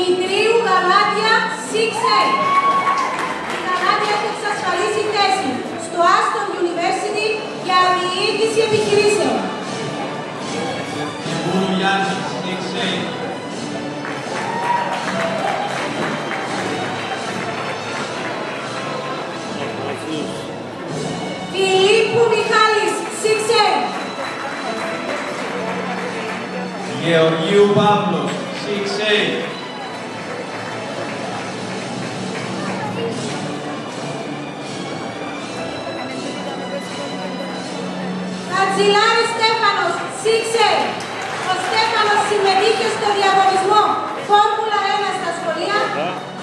Δημητρίου Γαλάτια 6A. Η Γαλάτια έχει εξασφαλίσει θέση στο Aston University για διοίκηση επιχειρήσεων. Μπούλου Γιάννη 6A. Φιλίππου Μιχάλης 6A. Γεωργίου Παύλος 6A. Χατζηλάρης Στέφανος 6A. Ο Στέφανος συμμετείχε στο διαγωνισμό Φόρμουλα 1 στα σχολεία,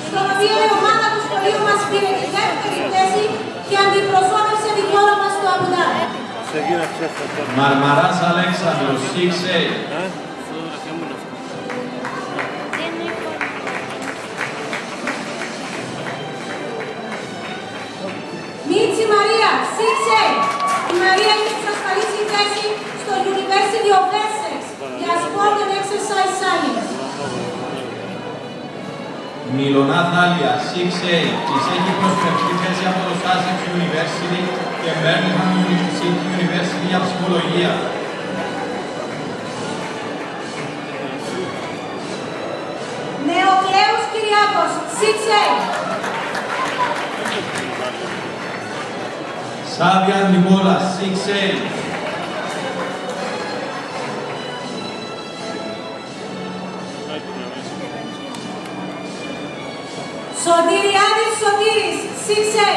στον οποίο η ομάδα του σχολείου μας πήρε τη δεύτερη θέση και αντιπροσώπευσε τη χώρα μας στο Αμπουδά. Μαρμαράς Αλέξανδρος 6A. Μίτσι Μαρία 6A. Η Μαρία έχει εξασφαλίσει θέση στο University of Essex για Sport and Exercise Science. Μιλωνά Θάλια 6A. Της έχει προσφερθεί θέση από το Sussex University και Birmingham University για ψυχολογία. Νεοκλέους Κυριάκος 6A. Σάβιαν Νικόλας 6A. Σωτηριάδης Σωτήρης 6A.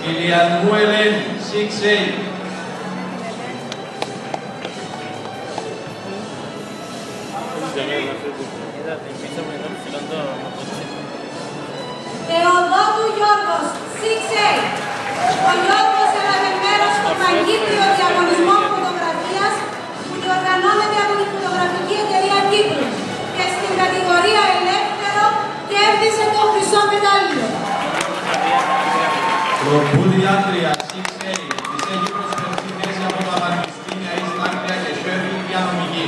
Ηλιανού Ελένη 6A. Θεοδότου Γιώργος 6A. Ο Γιώργος έλαβε μέρος στο παγκύπριο διαγωνισμό φωτογραφίας που διοργανώνεται από τη φωτογραφική εταιρεία Κύπρου και στην κατηγορία ελεύθερο κέρδισε το χρυσό μετάλλιο. Προπούδη Άντρια 6A. Της έχει προσφερθεί θέση από τα Πανεπιστήμια East Anglia και Sheffield για νομική.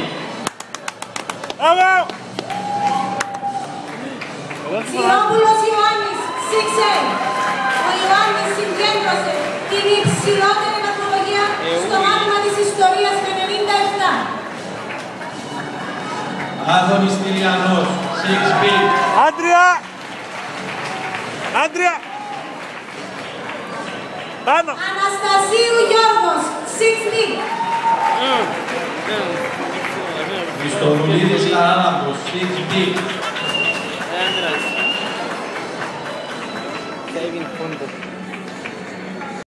Σιρόπουλος Ιωάννης 6A. Ο Ιωάννης συγκέντρωσε την υψηλότερη βαθμολογία στο μάθημα της ιστορίας με 97. Άδωνης Τηλιανός 6B. Άντρια! Άντρια! Πάνω! Αναστασίου Γιώργος 6B. Χριστοδουλίδης Χαράλαμπος 6B. Kevin Fondo.